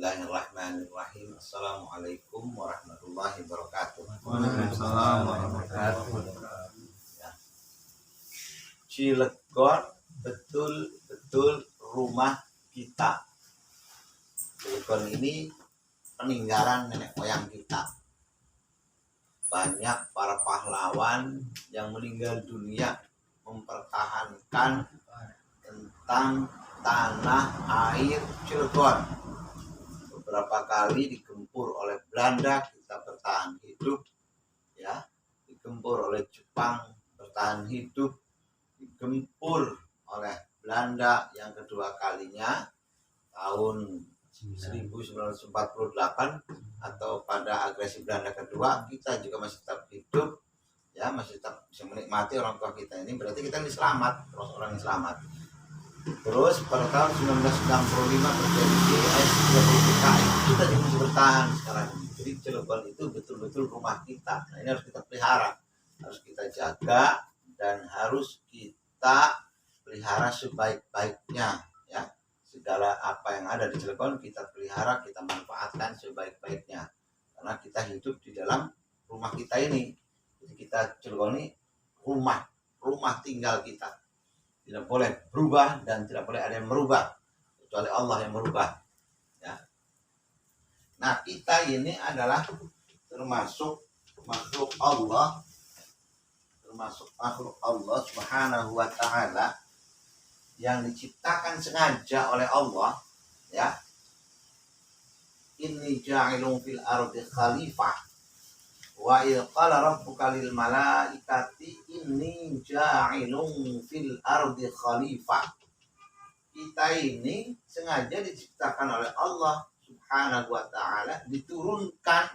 Bismillahirrahmanirrahim. Assalamualaikum warahmatullahi wabarakatuh. Waalaikumsalam warahmatullahi wabarakatuh. Cilegon betul-betul rumah kita. Cilegon ini peninggalan nenek moyang kita. Banyak para pahlawan yang meninggal dunia mempertahankan tentang tanah air Cilegon. Beberapa kali digempur oleh Belanda, kita bertahan hidup, ya. Digempur oleh Jepang, bertahan hidup. Digempur oleh Belanda yang kedua kalinya tahun 1948 atau pada agresi Belanda kedua, kita juga masih tetap hidup, ya, masih tetap bisa menikmati orang tua kita ini. Berarti kita ini selamat, terus orang yang selamat. Terus pada tahun 1965 terjadi GS 30 PKI, kita juga masih bertahan sekarang. Jadi Cilegon itu betul-betul rumah kita. Nah, ini harus kita pelihara, harus kita jaga, dan harus kita pelihara sebaik-baiknya, ya. Segala apa yang ada di Cilegon kita pelihara, kita manfaatkan sebaik-baiknya, karena kita hidup di dalam rumah kita ini. Jadi kita Cilegon ini rumah tinggal kita. Tidak boleh berubah dan tidak boleh ada yang merubah kecuali Allah yang merubah, ya. Nah, kita ini adalah termasuk makhluk Allah, Subhanahu wa ta'ala, yang diciptakan sengaja oleh Allah, ya. Inni ja'ilun fil ardi khalifah wa il qala rabbuka lil malaikati inni ja'ilun fil ardi khalifah. Kita ini sengaja diciptakan oleh Allah Subhanahu wa ta'ala, diturunkan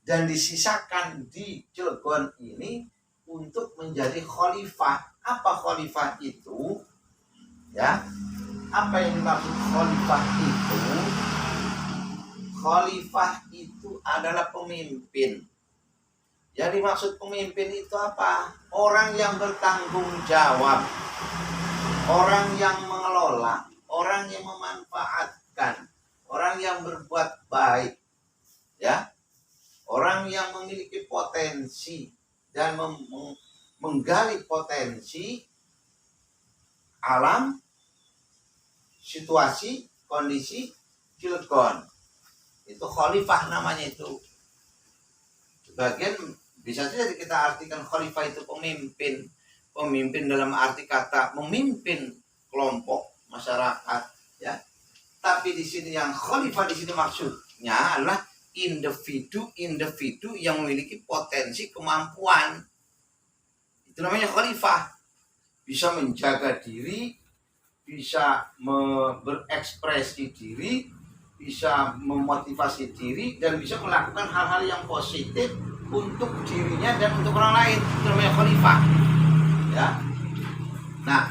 dan disisakan di Cilegon ini untuk menjadi khalifah. Apa khalifah itu? Ya, apa yang dimaksud khalifah itu? Khalifah itu adalah pemimpin. Yang dimaksud pemimpin itu apa? Orang yang bertanggung jawab, orang yang mengelola, orang yang memanfaatkan, orang yang berbuat baik, ya, orang yang memiliki potensi dan menggali potensi alam, situasi, kondisi Cilegon. Itu khalifah namanya itu. Sebagian bisa saja kita artikan khalifah itu pemimpin. Pemimpin dalam arti kata memimpin kelompok masyarakat, ya. Tapi di sini yang khalifah di sini maksudnya adalah individu yang memiliki potensi kemampuan. Itu namanya khalifah. Bisa menjaga diri, bisa berekspresi diri, bisa memotivasi diri, dan bisa melakukan hal-hal yang positif untuk dirinya dan untuk orang lain. Itu namanya khalifah, ya. Nah,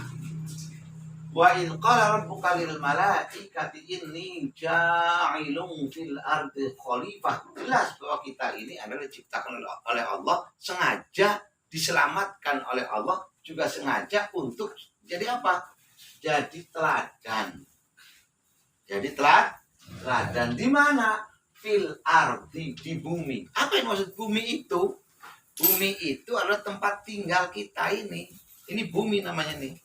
wa in qala rabbuka lil malaikati inni ja'ilun fil ardi khalifah. Jelas bahwa kita ini adalah diciptakan oleh Allah, sengaja diselamatkan oleh Allah, juga sengaja untuk jadi apa? Jadi teladan. Jadi teladan di mana? Fil ardi, di bumi. Apa yang maksud bumi itu? Bumi itu adalah tempat tinggal kita ini. Ini bumi namanya nih.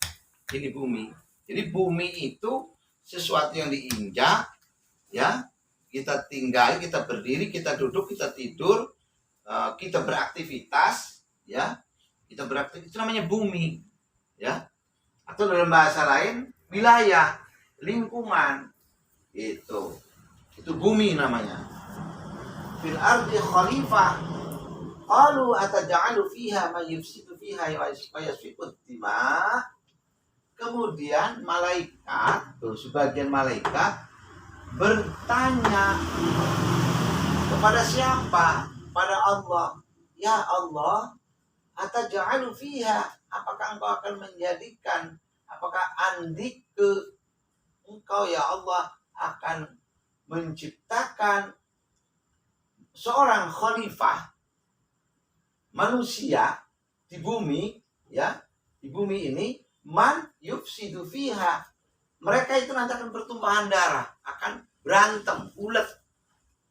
Ini bumi. Jadi bumi itu sesuatu yang diinjak, ya. Kita tinggal, kita berdiri, kita duduk, kita tidur, kita beraktivitas, ya. Kita beraktivitas, itu namanya bumi, ya. Atau dalam bahasa lain, wilayah, lingkungan. Itu bumi namanya. Fil ardi khalifah. Qalu ataj'alu fiha man yufsidu fiha wa yasfiku ad-dima. Kemudian malaikat, sebagian malaikat bertanya kepada siapa? Pada Allah. Ya Allah, ataj'alu fiha, apakah engkau akan menjadikan, apakah engkau ya Allah akan menciptakan seorang khalifah manusia di bumi, ya, di bumi ini, man yufsidu fiha, mereka itu nanti akan pertumpahan darah, akan berantem, ulet,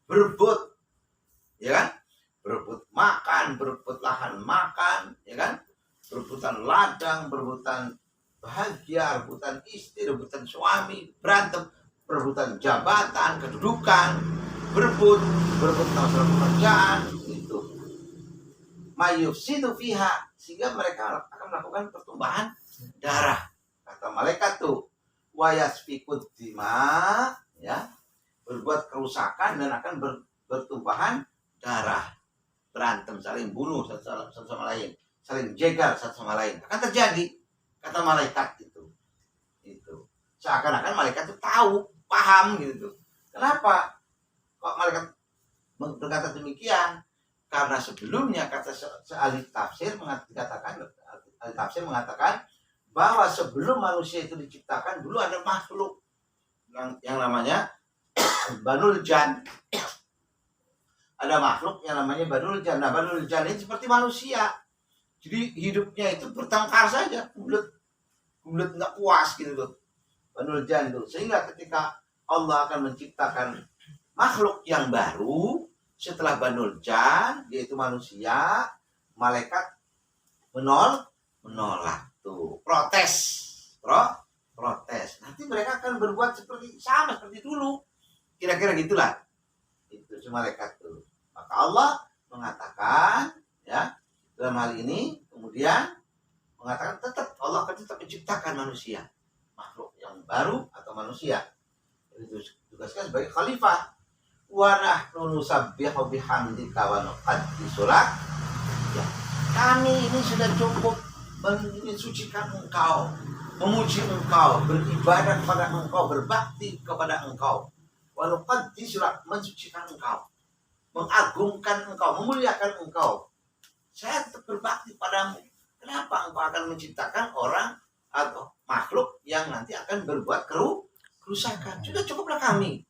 berebut, ya kan? Berebut makan, berebut lahan makan, ya kan? Berebutan ladang, berebutan bahagia, rebutan istri, rebutan suami, berantem, berebutan jabatan, kedudukan, berebut masalah pekerjaan, itu. Mayufsidu fiha, sehingga mereka akan melakukan pertumbuhan darah. Kata malaikat tuh, wayasfikud dima, ya, berbuat kerusakan dan akan bertumpahan darah, berantem, saling bunuh satu sama lain, saling jegal satu sama lain, akan terjadi, kata malaikat itu seakan-akan malaikat itu tahu, paham gitu. Kenapa kok malaikat berkata demikian? Karena sebelumnya kata ahli tafsir mengatakan bahwa sebelum manusia itu diciptakan dulu ada makhluk yang namanya Banul Jan. Ada makhluk yang namanya Banul Jan. Nah, Banul Jan ini seperti manusia. Jadi hidupnya itu bertengkar saja, bulat nggak puas gitu tuh. Banul Jan itu. Sehingga ketika Allah akan menciptakan makhluk yang baru setelah Banul Jan, yaitu manusia, malaikat menolak tuh, protes. Nanti mereka akan berbuat sama seperti dulu. Kira-kira gitulah. Itu cuma malaikat tuh. Maka Allah mengatakan, ya, dalam hal ini kemudian mengatakan tetap Allah akan tetap menciptakan manusia, makhluk yang baru atau manusia. Itu tugasnya sebagai khalifah. Wa nahnu nusabbihu bihamdika wa nuqaddisu lak. Ya, kami ini sudah cukup mensucikan engkau, memuji engkau, beribadah kepada engkau, berbakti kepada engkau. Wa nuqaddisu lak, mensucikan engkau, mengagungkan engkau, memuliakan engkau. Saya tetap berbakti padamu. Kenapa engkau akan menciptakan orang atau makhluk yang nanti akan berbuat kerusakan? Sudah cukuplah kami.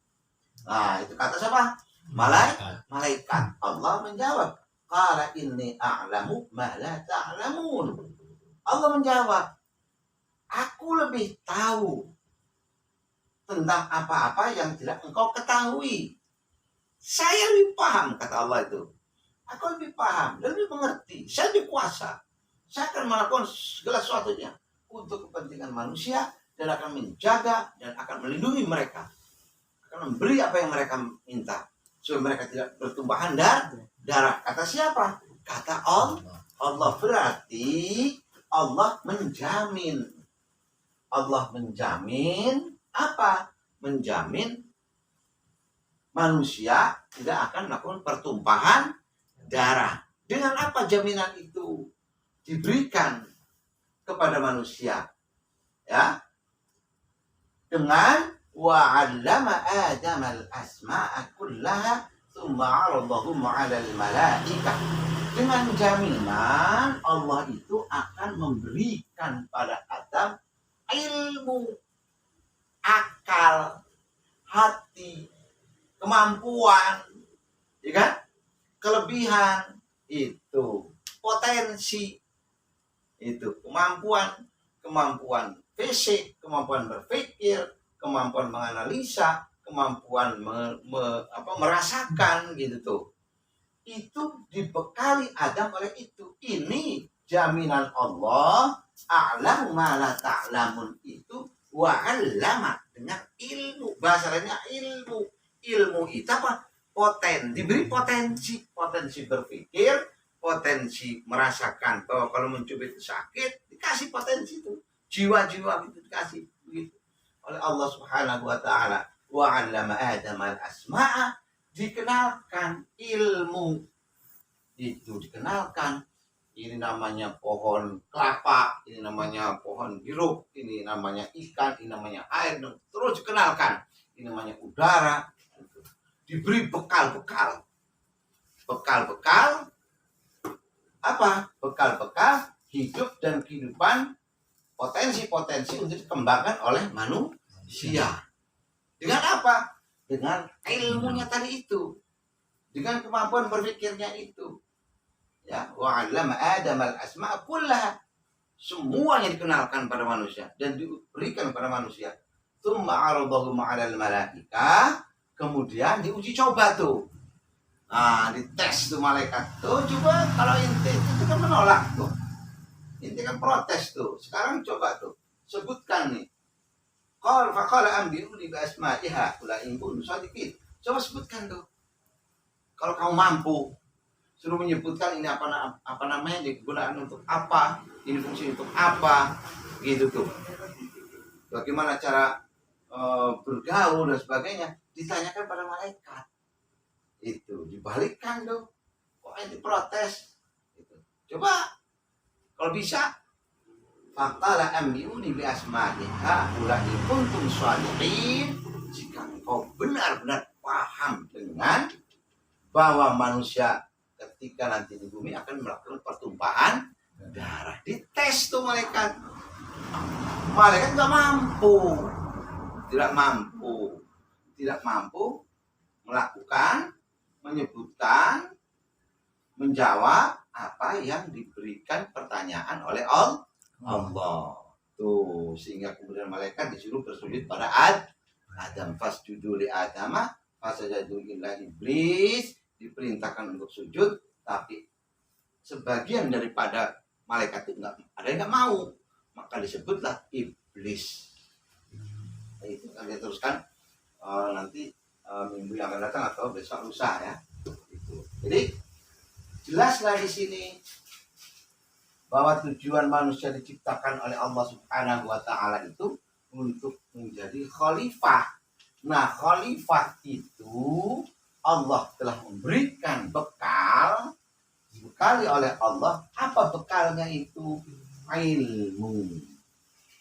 Nah, itu kata siapa? Malaikat. Allah menjawab, qala inni a'lamu ma la ta'lamun. Allah menjawab, aku lebih tahu tentang apa-apa yang tidak engkau ketahui. Saya lebih paham, kata Allah itu. Aku lebih paham dan lebih mengerti. Saya lebih kuasa. Saya akan melakukan segala sesuatunya untuk kepentingan manusia dan akan menjaga dan akan melindungi mereka. Memberi apa yang mereka minta supaya mereka tidak bertumbahan darah. Kata siapa? Kata Allah. Allah berarti Allah menjamin apa? Menjamin manusia tidak akan melakukan pertumpahan darah. Dengan apa jaminan itu diberikan kepada manusia? Ya, dengan wa 'allama Adam al-asma'a kullaha tsumma 'aradahum 'alal malaikah. Dengan jaminan Allah itu akan memberikan pada Adam ilmu, akal, hati, kemampuan, ya kan? Kelebihan itu, potensi itu, kemampuan fisik, kemampuan berpikir, kemampuan menganalisa, kemampuan merasakan gitu tuh. Itu dibekali Adam oleh itu. Ini jaminan Allah, a'lamu ma la ta'lamun itu, wa 'allama, dengan ilmu. Bahasa lainnya ilmu. Ilmu itu apa? Diberi potensi berpikir, potensi merasakan bahwa kalau mencubit itu sakit, dikasih potensi itu. Jiwa-jiwa itu dikasih begitu oleh Allah Subhanahu wa taala. Wa 'allama Adam al-asma'a, dikenalkan ilmu itu, dikenalkan ini namanya pohon kelapa, ini namanya pohon jeruk, ini namanya ikan, ini namanya air, terus dikenalkan ini namanya udara. Diberi bekal-bekal apa? Bekal-bekal hidup dan kehidupan, potensi-potensi untuk dikembangkan oleh manusia. Dengan apa? Dengan ilmunya tadi itu, dengan kemampuan berpikirnya itu. Ya, wa 'allama Adam al-asma'a kullaha, semuanya dikenalkan pada manusia dan diberikan pada manusia. Tsumma 'aradahum 'alal malaikah, Kemudian diuji coba tuh. Nah, dites tuh malaikat tuh. Coba kalau itu kan menolak tuh. Inti kan protes tuh. Sekarang coba tuh. Sebutkan nih. Faqala anbi'uni bi asma'iha la in kuntum shadiqin. Coba sebutkan tuh. Kalau kamu mampu suruh menyebutkan ini apa namanya, digunakan untuk apa, ini fungsi untuk apa, gitu tuh. Bagaimana cara bergaul dan sebagainya, ditanyakan pada malaikat. Itu dibalikkan tuh. Kok ente protes? Gitu. Coba kalau bisa, faqala anbi'uni bi asma'iha ulai kuntum shadiqin. Jika engkau benar-benar paham dengan bahwa manusia ketika nanti di bumi akan melakukan pertumpahan darah, dites tuh malaikat. Malaikat nggak mampu, tidak mampu melakukan, menyebutkan, menjawab apa yang diberikan pertanyaan oleh Allah. Tuh, sehingga kemudian malaikat disuruh bersujud pada Adam. Fasjudu li Adama fasajadu illa iblis, diperintahkan untuk sujud, tapi sebagian daripada malaikat itu ada yang nggak mau, maka disebutlah iblis. Nah, itu akan diteruskan nanti minggu yang akan datang atau besok lusa ya. Itu. Jadi jelaslah di sini bahwa tujuan manusia diciptakan oleh Allah Subhanahu wa taala itu untuk menjadi khalifah. Nah, khalifah itu Allah telah memberikan bekal, dibekali oleh Allah. Apa bekalnya itu? Ilmu.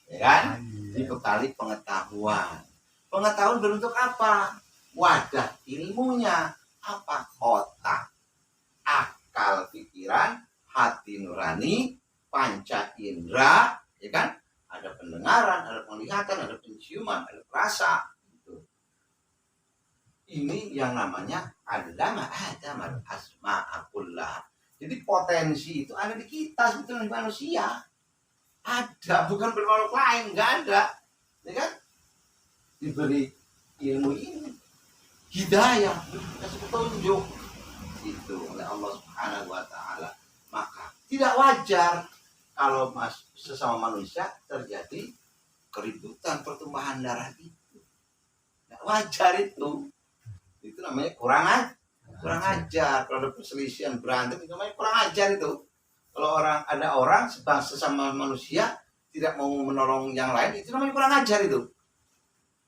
Ya kan? Dibekali pengetahuan. Pengetahuan berbentuk apa? Wadah ilmunya. Apa? Otak, akal, pikiran, hati nurani, panca indera, ya kan? Ada pendengaran, ada penglihatan, ada penciuman, ada rasa. Ini yang namanya allama Adam al-asma'a kullah. Jadi potensi itu ada di kita sebetulnya, manusia. Ada, bukan bermakhluk lain, nggak ada. Ya kan? Diberi ilmu ini, hidayah, kasih petunjuk itu oleh Allah Subhanahu wa taala. Maka tidak wajar kalau sesama manusia terjadi keributan, pertumpahan darah itu. Nggak wajar itu. Itu namanya kurang ajar. Kalau ada perselisihan, berantem, itu namanya kurang ajar itu. Kalau ada orang sesama manusia tidak mau menolong yang lain, itu namanya kurang ajar itu.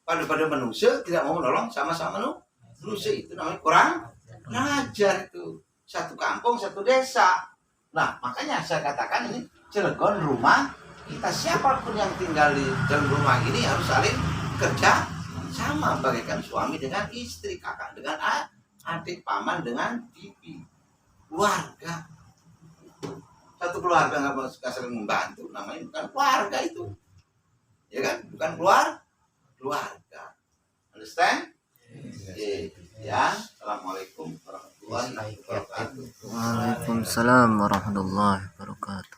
Pada manusia tidak mau menolong sama-sama manusia, itu namanya kurang ajar itu. Satu kampung, satu desa. Nah, makanya saya katakan ini Cilegon rumah kita. Siapapun yang tinggal di dalam rumah ini harus saling kerja sama, bagaikan suami dengan istri, kakak dengan adik, paman dengan bibi, keluarga. Satu keluarga nggak saling membantu, namanya bukan keluarga itu, ya kan? Bukan keluarga. Understand? Ya. Assalamualaikum warahmatullahi wabarakatuh. Waalaikumsalam warahmatullahi wabarakatuh.